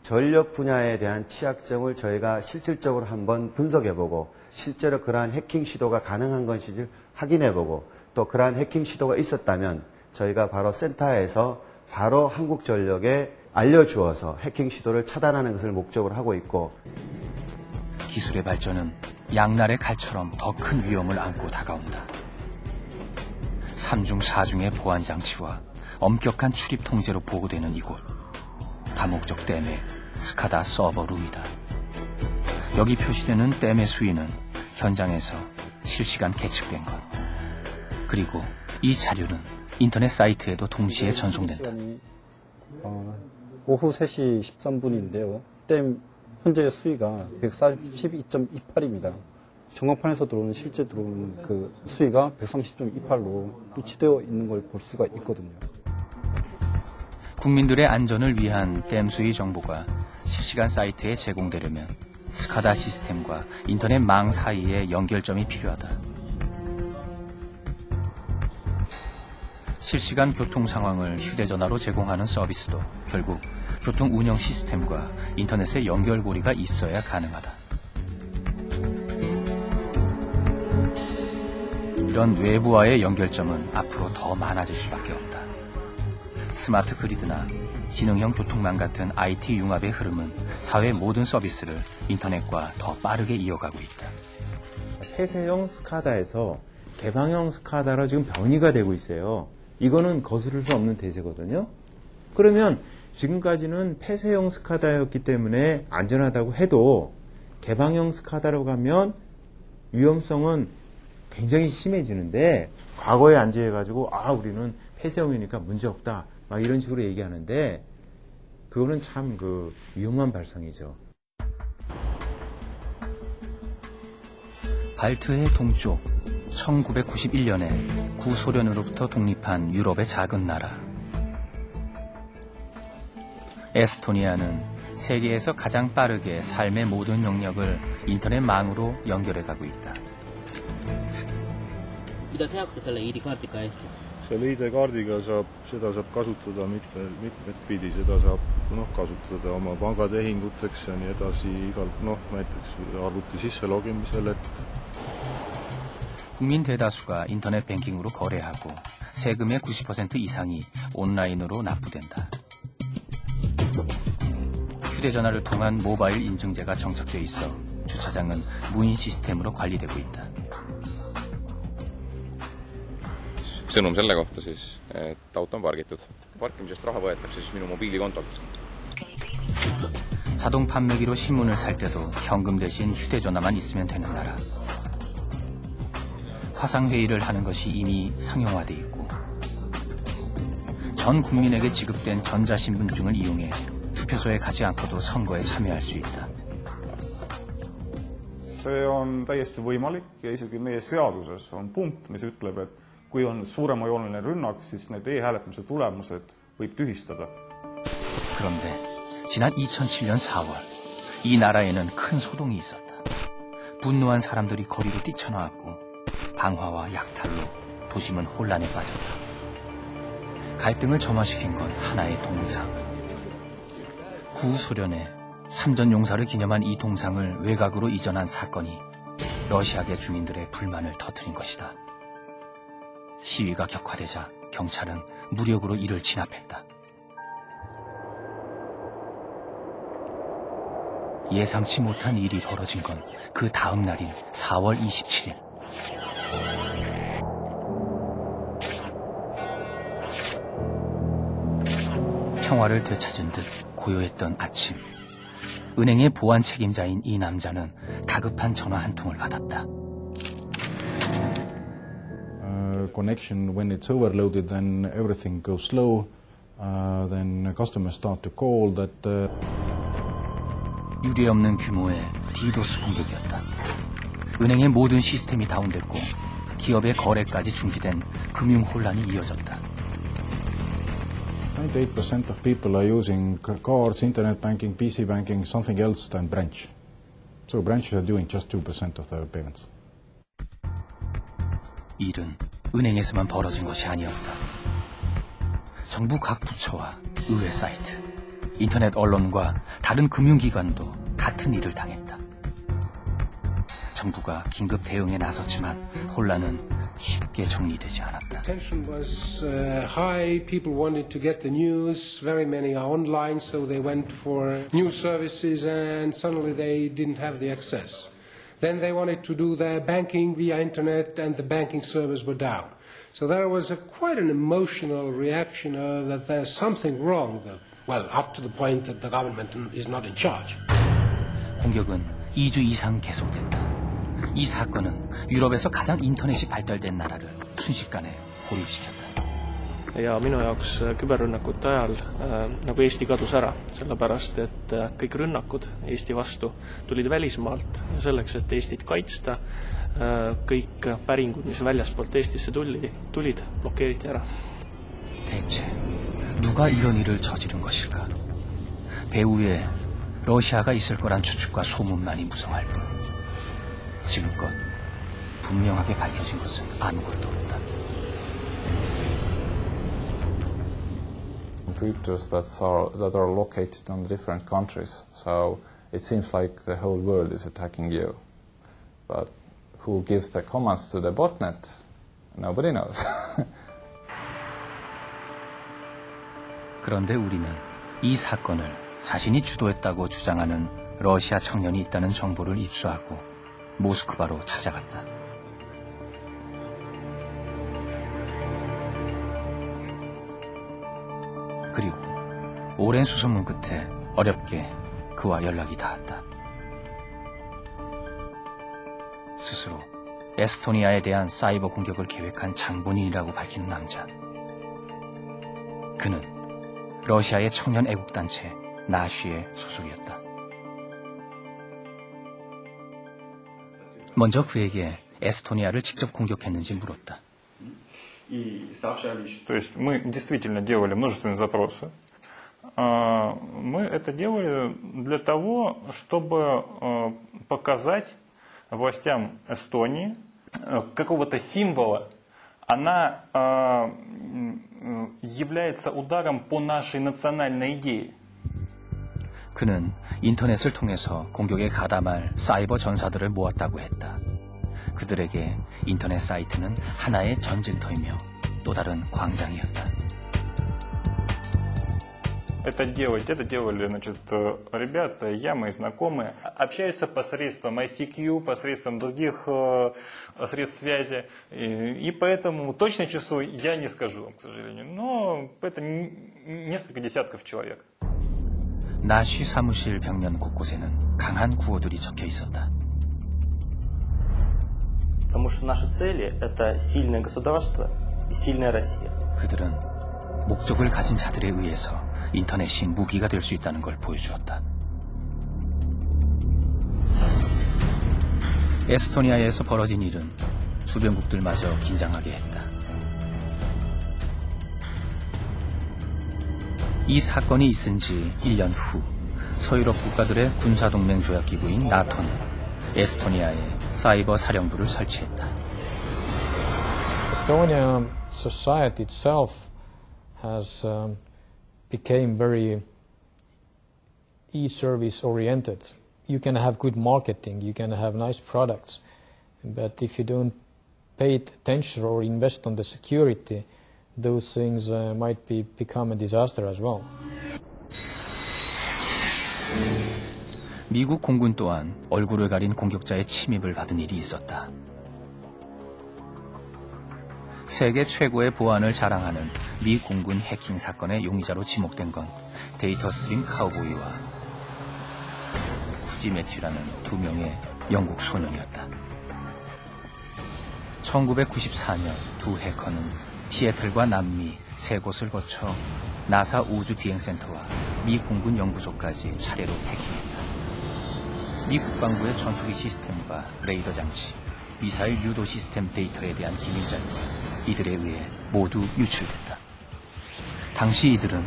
전력 분야에 대한 취약점을 저희가 실질적으로 한번 분석해보고 실제로 그러한 해킹 시도가 가능한 것인지 확인해보고 또 그러한 해킹 시도가 있었다면 저희가 바로 센터에서 바로 한국전력에 알려주어서 해킹 시도를 차단하는 것을 목적으로 하고 있고 기술의 발전은 양날의 칼처럼 더 큰 위험을 안고 다가온다. 3중 4중의 보안 장치와 엄격한 출입 통제로 보호되는 이곳. 다목적 댐의 스카다 서버룸이다. 여기 표시되는 댐의 수위는 현장에서 실시간 계측된 것. 그리고 이 자료는 인터넷 사이트에도 동시에 전송된다. 오후 3시 13분인데요. 댐 현재 수위가 142.28입니다. 전광판에서 들어오는 실제 들어오는 그 수위가 130.28로 위치되어 있는 걸 볼 수가 있거든요. 국민들의 안전을 위한 댐 수위 정보가 실시간 사이트에 제공되려면 스카다 시스템과 인터넷망 사이의 연결점이 필요하다. 실시간 교통 상황을 휴대전화로 제공하는 서비스도 결국 교통 운영 시스템과 인터넷의 연결고리가 있어야 가능하다. 이런 외부와의 연결점은 앞으로 더 많아질 수밖에 없다. 스마트 그리드나 지능형 교통망 같은 IT 융합의 흐름은 사회 모든 서비스를 인터넷과 더 빠르게 이어가고 있다. 폐쇄형 스카다에서 개방형 스카다로 지금 변이가 되고 있어요. 이거는 거스를 수 없는 대세거든요. 그러면 지금까지는 폐쇄형 스카다였기 때문에 안전하다고 해도 개방형 스카다로 가면 위험성은 굉장히 심해지는데 과거에 안지해가지고 우리는 폐쇄형이니까 문제없다 막 이런 식으로 얘기하는데 그거는 참 위험한 발상이죠. 발트해 동쪽 1991년에 구소련으로부터 독립한 유럽의 작은 나라. 에스토니아는 세계에서 가장 빠르게 삶의 모든 영역을 인터넷망으로 연결해가고 있다. selle ID-kaardiga seda saab kasutada mitmet pidi, seda saab kasutada oma pangatehinguteks ja nii edasi, näiteks arvuti sisse logimisel, 국민 대다수가 인터넷 뱅킹으로 거래하고 세금의 90% 이상이 온라인으로 납부된다. 휴대전화를 통한 모바일 인증제가 정착돼 있어 주차장은 무인 시스템으로 관리되고 있다. sõnum selle kohta siis, et auto on pargitud. Parkimisest raha võetakse siis minu mobiilikontolt. 자동 판매기로 신문을 살 때도 현금 대신 휴대전화만 있으면 되는 나라. 화상회의를 하는 것이 이미 상용화돼 있고 전 국민에게 지급된 전자신분증을 이용해 투표소에 가지 않고도 선거에 참여할 수 있다. See on täiesti võimalik ja isegi meie seaduses on punkt, mis ütleb, et kui on suuremajooneline rünnak, siis need e-hääletamise tulemused võib tühistada. 그런데 지난 2007년 4월 이 나라에는 큰 소동이 있었다. 분노한 사람들이 거리로 뛰쳐나왔고 방화와 약탈로 도심은 혼란에 빠졌다. 갈등을 점화시킨 건 하나의 동상. 구소련에 참전 용사를 기념한 이 동상을 외곽으로 이전한 사건이 러시아계 주민들의 불만을 터뜨린 것이다. 시위가 격화되자 경찰은 무력으로 이를 진압했다. 예상치 못한 일이 벌어진 건 그 다음 날인 4월 27일. 평화를 되찾은 듯 고요했던 아침. 은행의 보안 책임자인 이 남자는 다급한 전화 한 통을 받았다. Connection, when it's overloaded, then everything goes slow. Then customers start to call that. 유례없는 규모의 디도스 공격이었다. 은행의 모든 시스템이 다운됐고 기업의 거래까지 중지된 금융 혼란이 이어졌다. 98% of people are using cards, internet banking, PC banking, something else than branch. So branches are doing just 2% of their payments. 일은 은행에서만 벌어진 것이 아니었다. 정부 각 부처와 의회 사이트, 인터넷 언론과 다른 금융기관도 같은 일을 당했다. 정부가 긴급 대응에 나섰지만 혼란은 쉽게 정리되지 않았다. Tension was high. People wanted to get the news. Very many are online, so they went for news services, and suddenly they didn't have the access. Then they wanted to do their banking via internet, and the banking servers were down. So there was quite an emotional reaction that there's something wrong. Well, up to the point that the government is not in charge. 공격은 2주 이상 계속됐다. 이 사건은 유럽에서 가장 인터넷이 발달된 나라를 순식간에 고립시켰다. ja minu jaoks küberrünnakute ajal nagu Eesti kadus ära, sellepärast et kõik rünnakud Eesti vastu tulid välismaalt ja selleks, et Eestit kaitsta, kõik päringud, mis väljaspoolt Eestisse tulid, blokeeriti ära. 대체 누가 이런 일을 저지른 것일까? 배후에 러시아가 있을 거란 추측과 소문만이 무성할 뿐 지금껏 분명하게 밝혀진 것은 아무것도 없다. Computers that are located on different countries, so it seems like the whole world is attacking you. But who gives the commands to the botnet? Nobody knows. 그런데 우리는 이 사건을 자신이 주도했다고 주장하는 러시아 청년이 있다는 정보를 입수하고 모스크바로 찾아갔다. 그리고 오랜 수소문 끝에 어렵게 그와 연락이 닿았다. 스스로 에스토니아에 대한 사이버 공격을 계획한 장본인이라고 밝히는 남자. 그는 러시아의 청년 애국단체 나쉬의 소속이었다. 먼저 그에게 에스토니아를 직접 공격했는지 물었다. То есть мы действительно делали множественные запросы. Мы это делали для того, чтобы показать властям Эстонии какого-то символа. Она является ударом по нашей национальной идее. 그는 인터넷을 통해서 공격에 가담할 사이버 전사들을 모았다고 했다. 그들에게 인터넷 사이트는 하나의 전쟁터이며 또 다른 광장이었다. Это делали, значит, ребята, я, мои знакомые, общаются посредством ICQ, посредством других средств связи, и поэтому точное число я не скажу вам, к сожалению, но это несколько десятков человек. 나쉬 사무실 벽면 곳곳에는 강한 구호들이 적혀 있었다. Потому что наши цели – это сильное государство и сильная Россия. 그들은 목적을 가진 자들에 의해서 인터넷이 무기가 될 수 있다는 걸 보여주었다. 에스토니아에서 벌어진 일은 주변국들마저 긴장하게 했다. 이 사건이 있은 지 1년 후 서유럽 국가들의 군사동맹 조약기구인 나토는 에스토니아에 사이버 사령부를 설치했다. Estonian society itself has became very e-service oriented. You can have good marketing, you can have nice products, but if you don't pay attention or invest on the security, those things might become a disaster as well. 미국 공군 또한 얼굴을 가린 공격자의 침입을 받은 일이 있었다. 세계 최고의 보안을 자랑하는 미 공군 해킹 사건의 용의자로 지목된 건 데이터 스트림 카우보이와 후지 매튜라는 두 명의 영국 소년이었다. 1994년 두 해커는 시애틀과 남미 세 곳을 거쳐 나사 우주 비행센터와 미 공군 연구소까지 차례로 해킹했다. 미 국방부의 전투기 시스템과 레이더 장치, 미사일 유도 시스템 데이터에 대한 기밀 자료가 이들에 의해 모두 유출됐다. 당시 이들은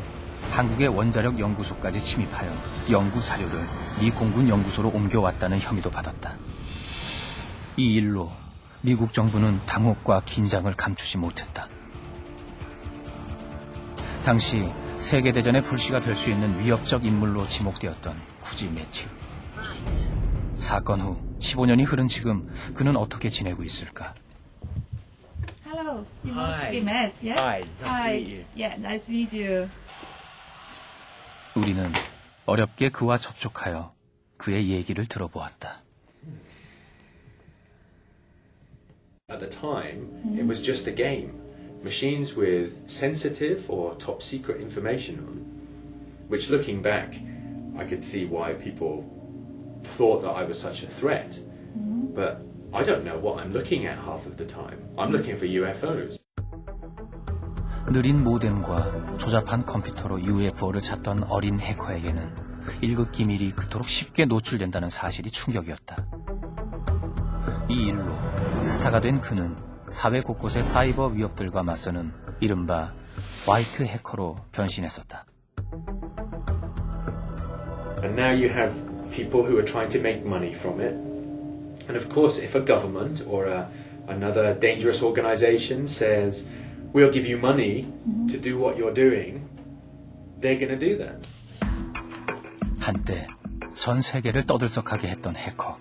한국의 원자력 연구소까지 침입하여 연구 자료를 미 공군 연구소로 옮겨왔다는 혐의도 받았다. 이 일로 미국 정부는 당혹과 긴장을 감추지 못했다. 당시 세계대전의 불씨가 별 수 있는 위협적 인물로 지목되었던 쿠지 매튜. 사건 후 15년이 흐른 지금 그는 어떻게 지내고 있을까? Hello, you must be met, yeah? Hi, nice to meet you. Yeah, nice to meet you. 우리는 어렵게 그와 접촉하여 그의 얘기를 들어보았다. At the time, it was just a game. Machines with sensitive or top secret information on, which looking back, I could see why people thought that I was such a threat. But I don't know what I'm looking at half of the time. I'm looking for UFOs. 느린 모뎀과 조잡한 컴퓨터로 UFO를 찾던 어린 해커에게는 1급 기밀이 그토록 쉽게 노출된다는 사실이 충격이었다. 이 일로 스타가 된 그는 사회 곳곳의 사이버 위협들과 맞서는 이른바 화이트 해커로 변신했었다. And now you have people who are trying to make money from it. And of course, if a government or another dangerous organization says, we'll give you money to do what you're doing, they're going to do that. 한때 전 세계를 떠들썩하게 했던 해커.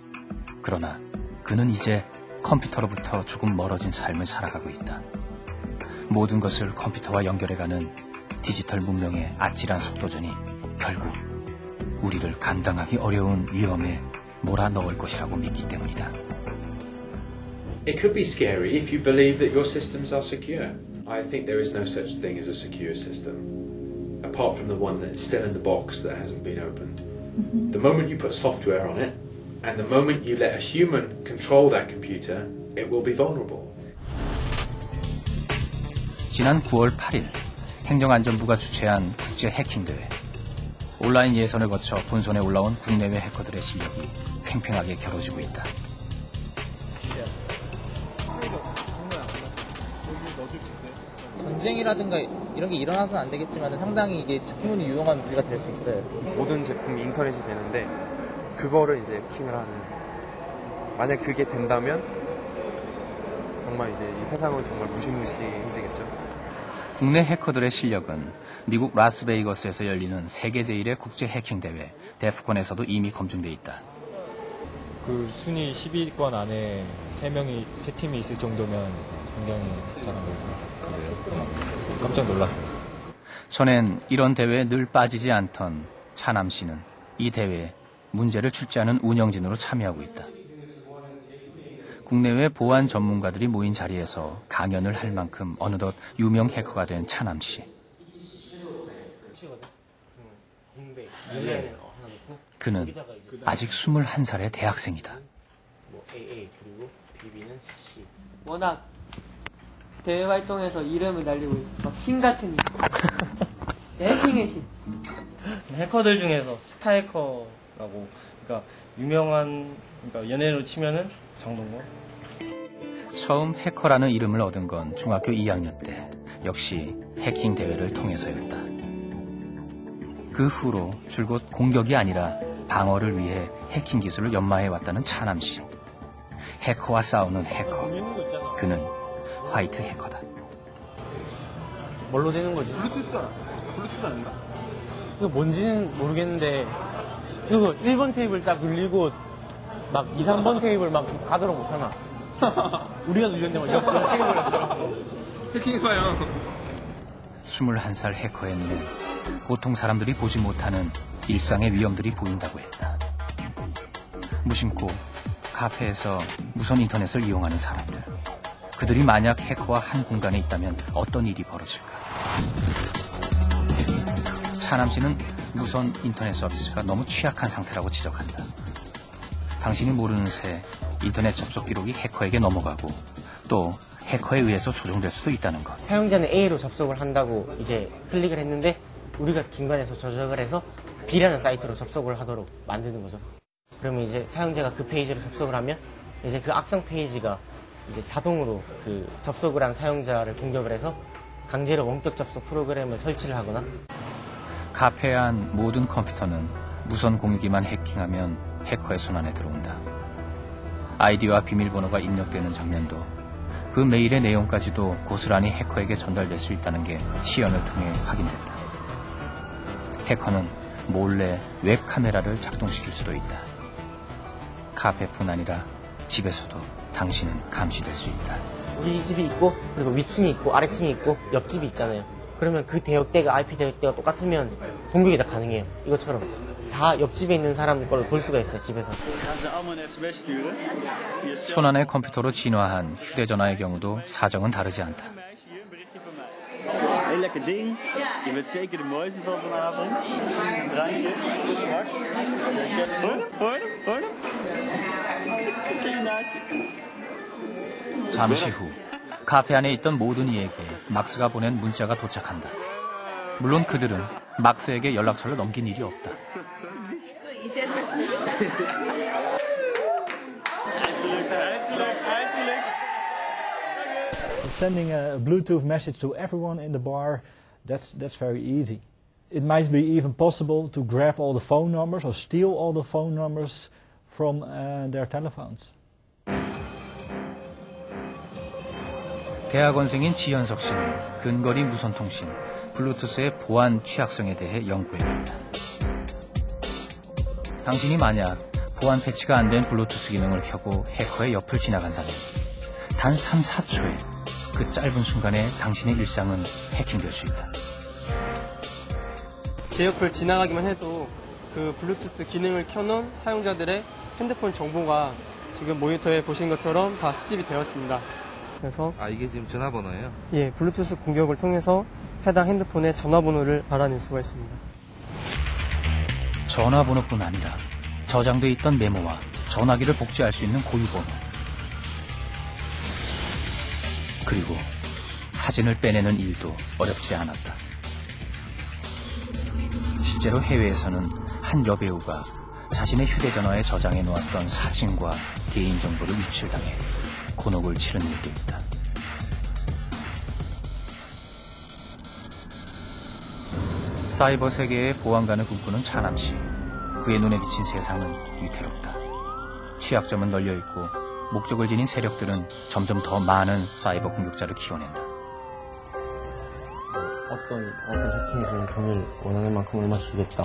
그러나 그는 이제 컴퓨터로부터 조금 멀어진 삶을 살아가고 있다. 모든 것을 컴퓨터와 연결해가는 디지털 문명의 아찔한 속도전이 결국 우리를 감당하기 어려운 위험에 몰아넣을 것이라고 믿기 때문이다. It could be scary if you believe that your systems are secure. I think there is no such thing as a secure system, apart from the one that's still in the box that hasn't been opened. The moment you put software on it, and the moment you let a human control that computer, it will be vulnerable. 지난 9월 8일 행정안전부가 주최한 국제 해킹 대회. 온라인 예선을 거쳐 본선에 올라온 국내외 해커들의 실력이 팽팽하게 겨뤄지고 있다. 전쟁이라든가 이런 게 일어나서는 안 되겠지만 상당히 이게 충분히 유용한 무기가 될 수 있어요. 모든 제품이 인터넷이 되는데 그거를 이제 해킹을 하는. 만약 그게 된다면 정말 이제 이 세상은 정말 무시무시해지겠죠. 국내 해커들의 실력은 미국 라스베이거스에서 열리는 세계 제1의 국제 해킹 대회 데프콘에서도 이미 검증돼 있다. 그 순위 10위권 안에 3팀이 있을 정도면 굉장히 잘한 거죠. 깜짝 놀랐어요. 전엔 이런 대회에 늘 빠지지 않던 차남 씨는 이 대회에 문제를 출제하는 운영진으로 참여하고 있다. 국내외 보안 전문가들이 모인 자리에서 강연을 할 만큼 어느덧 유명 해커가 된 차남 씨. 그는 아직 21살의 대학생이다. 워낙 대외 활동에서 이름을 날리고 막 신 같은 해킹의 신. 해커들 중에서 스타 해커라고, 그러니까 유명한, 그러니까 연예인으로 치면은 장동건. 처음 해커라는 이름을 얻은 건 중학교 2학년 때, 역시 해킹 대회를 통해서였다. 그 후로 줄곧 공격이 아니라 방어를 위해 해킹 기술을 연마해왔다는 차남 씨. 해커와 싸우는 해커. 그는 화이트 해커다. 뭘로 되는 거지? 블루투스 아닌가? 이거 뭔지는 모르겠는데 이거 1번 테이블 딱 눌리고 막 2, 3번 테이블 막 가도록 못하나? 우리가 눌렸는데 막 옆으로 테이블을 하더라고. 해킹해봐요. 21살 해커의 눈엔 보통 사람들이 보지 못하는 일상의 위험들이 보인다고 했다. 무심코 카페에서 무선 인터넷을 이용하는 사람들. 그들이 만약 해커와 한 공간에 있다면 어떤 일이 벌어질까? 차남 씨는 무선 인터넷 서비스가 너무 취약한 상태라고 지적한다. 당신이 모르는 새 인터넷 접속 기록이 해커에게 넘어가고 또 해커에 의해서 조종될 수도 있다는 것. 사용자는 A로 접속을 한다고 이제 클릭을 했는데 우리가 중간에서 조작을 해서 B라는 사이트로 접속을 하도록 만드는 거죠. 그러면 이제 사용자가 그 페이지로 접속을 하면 이제 그 악성 페이지가 이제 자동으로 그 접속을 한 사용자를 공격을 해서 강제로 원격 접속 프로그램을 설치를 하거나. 카페에 한 모든 컴퓨터는 무선 공유기만 해킹하면 해커의 손안에 들어온다. 아이디와 비밀번호가 입력되는 장면도 그 메일의 내용까지도 고스란히 해커에게 전달될 수 있다는 게 시연을 통해 확인됐다. 해커는 몰래 웹카메라를 작동시킬 수도 있다. 카페뿐 아니라 집에서도 당신은 감시될 수 있다. 우리 집이 있고 그리고 위층이 있고 아래층이 있고 옆집이 있잖아요. 그러면 그 대역대가 IP 대역대가 똑같으면 공격이 다 가능해요. 이것처럼 다 옆집에 있는 사람 걸 볼 수가 있어요. 집에서. 손안의 컴퓨터로 진화한 휴대전화의 경우도 사정은 다르지 않다. Heel lekker ding. Je bent zeker de mooiste van vanavond. Een drankje. Zwart. Hoor hem? Ken je naast je? 잠시 후 카페 안에 있던 모든 이에게 막스가 보낸 문자가 도착한다. 물론 그들은 막스에게 연락처를 넘긴 일이 없다. Sending a Bluetooth message to everyone in the bar, that's very easy. It might be even possible to grab all the phone numbers or steal all the phone numbers from their telephones. 대학원생인 지현석 씨는 근거리 무선통신, 블루투스의 보안 취약성에 대해 연구해봅니다. 당신이 만약 보안 패치가 안 된 블루투스 기능을 켜고 해커의 옆을 지나간다면 단 3, 4초에 그 짧은 순간에 당신의 일상은 해킹될 수 있다. 제 옆을 지나가기만 해도 그 블루투스 기능을 켜놓은 사용자들의 핸드폰 정보가 지금 모니터에 보신 것처럼 다 수집이 되었습니다. 그래서 이게 지금 전화번호예요? 예, 블루투스 공격을 통해서 해당 핸드폰의 전화번호를 알아낼 수가 있습니다. 전화번호뿐 아니라 저장돼 있던 메모와 전화기를 복제할 수 있는 고유번호, 그리고 사진을 빼내는 일도 어렵지 않았다. 실제로 해외에서는 한 여배우가 자신의 휴대전화에 저장해 놓았던 사진과 개인정보를 유출당해 곤혹을 치른 일도 있다. 사이버 세계의 보안관을 꿈꾸는 차남 씨. 그의 눈에 비친 세상은 위태롭다. 취약점은 널려있고 목적을 지닌 세력들은 점점 더 많은 사이버 공격자를 키워낸다. 어떤 해킹에서는 돈을 원하는 만큼 얼마 주겠다.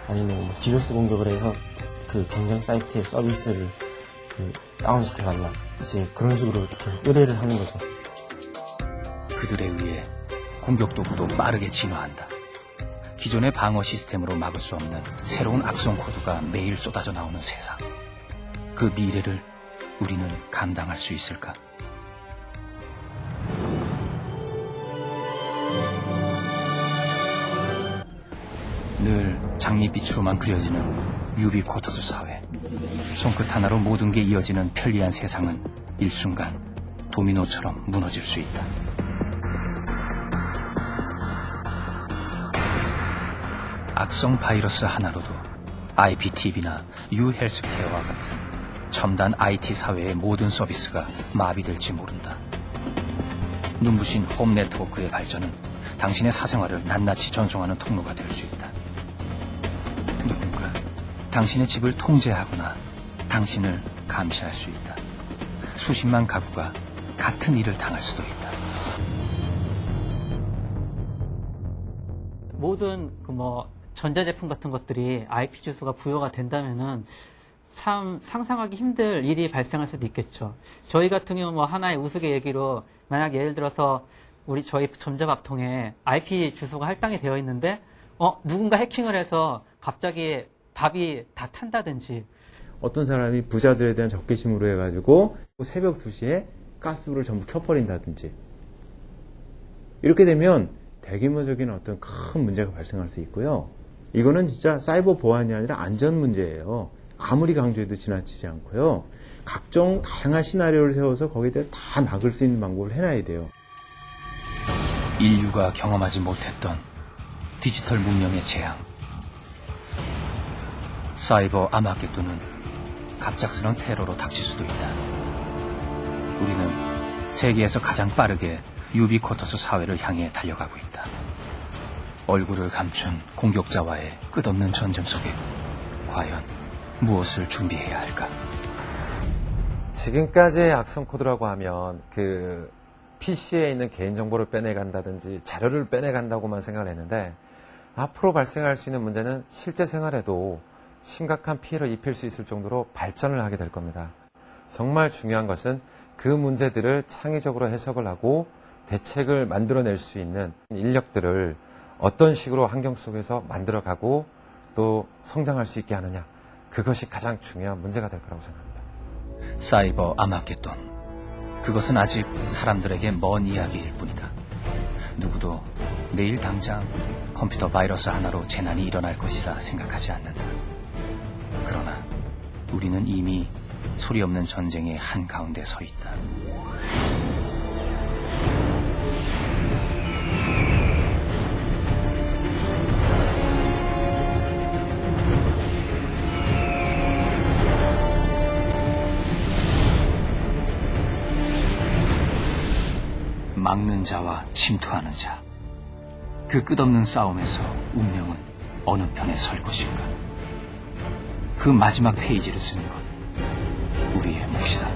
아니면 디도스 공격을 해서 그 경쟁 사이트의 서비스를 다운시켜달라. 이제 그런 식으로 의뢰를 하는 거죠. 그들에 의해 공격 도구도 빠르게 진화한다. 기존의 방어 시스템으로 막을 수 없는 새로운 악성 코드가 매일 쏟아져 나오는 세상. 그 미래를 우리는 감당할 수 있을까? 늘 장밋빛으로만 그려지는 유비쿼터스 사회. 손끝 하나로 모든 게 이어지는 편리한 세상은 일순간 도미노처럼 무너질 수 있다. 악성 바이러스 하나로도 IPTV나 유헬스케어와 같은 첨단 IT 사회의 모든 서비스가 마비될지 모른다. 눈부신 홈 네트워크의 발전은 당신의 사생활을 낱낱이 전송하는 통로가 될 수 있다. 누군가 당신의 집을 통제하거나 당신을 감시할 수 있다. 수십만 가구가 같은 일을 당할 수도 있다. 모든 전자제품 같은 것들이 IP 주소가 부여가 된다면은 참 상상하기 힘들 일이 발생할 수도 있겠죠. 저희 같은 경우 하나의 우스개 얘기로 만약 예를 들어서 저희 전자밥통에 IP 주소가 할당이 되어 있는데 누군가 해킹을 해서 갑자기 밥이 다 탄다든지 어떤 사람이 부자들에 대한 적개심으로 해가지고 새벽 2시에 가스불을 전부 켜버린다든지 이렇게 되면 대규모적인 어떤 큰 문제가 발생할 수 있고요. 이거는 진짜 사이버 보안이 아니라 안전 문제예요. 아무리 강조해도 지나치지 않고요. 각종 다양한 시나리오를 세워서 거기에 대해서 다 막을 수 있는 방법을 해놔야 돼요. 인류가 경험하지 못했던 디지털 문명의 재앙. 사이버 아마겟돈은 갑작스런 테러로 닥칠 수도 있다. 우리는 세계에서 가장 빠르게 유비쿼터스 사회를 향해 달려가고 있다. 얼굴을 감춘 공격자와의 끝없는 전쟁 속에 과연 무엇을 준비해야 할까? 지금까지의 악성 코드라고 하면 PC에 있는 개인정보를 빼내간다든지 자료를 빼내간다고만 생각을 했는데 앞으로 발생할 수 있는 문제는 실제 생활에도 심각한 피해를 입힐 수 있을 정도로 발전을 하게 될 겁니다. 정말 중요한 것은 그 문제들을 창의적으로 해석을 하고 대책을 만들어낼 수 있는 인력들을 어떤 식으로 환경 속에서 만들어가고 또 성장할 수 있게 하느냐. 그것이 가장 중요한 문제가 될 거라고 생각합니다. 사이버 아마겟돈. 그것은 아직 사람들에게 먼 이야기일 뿐이다. 누구도 내일 당장 컴퓨터 바이러스 하나로 재난이 일어날 것이라 생각하지 않는다. 그러나 우리는 이미 소리 없는 전쟁의 한가운데 서 있다. 막는 자와 침투하는 자. 그 끝없는 싸움에서 운명은 어느 편에 설 것인가. 그 마지막 페이지를 쓰는 것 우리의 몫이다.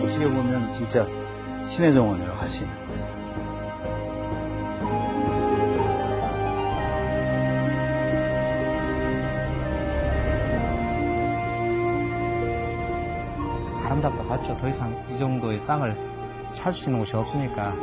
어떻게 보면 진짜 신의 정원이라고 할 수 있는 거죠. 아름답다 봤죠. 더 이상 이 정도의 땅을 찾을 수 있는 곳이 없으니까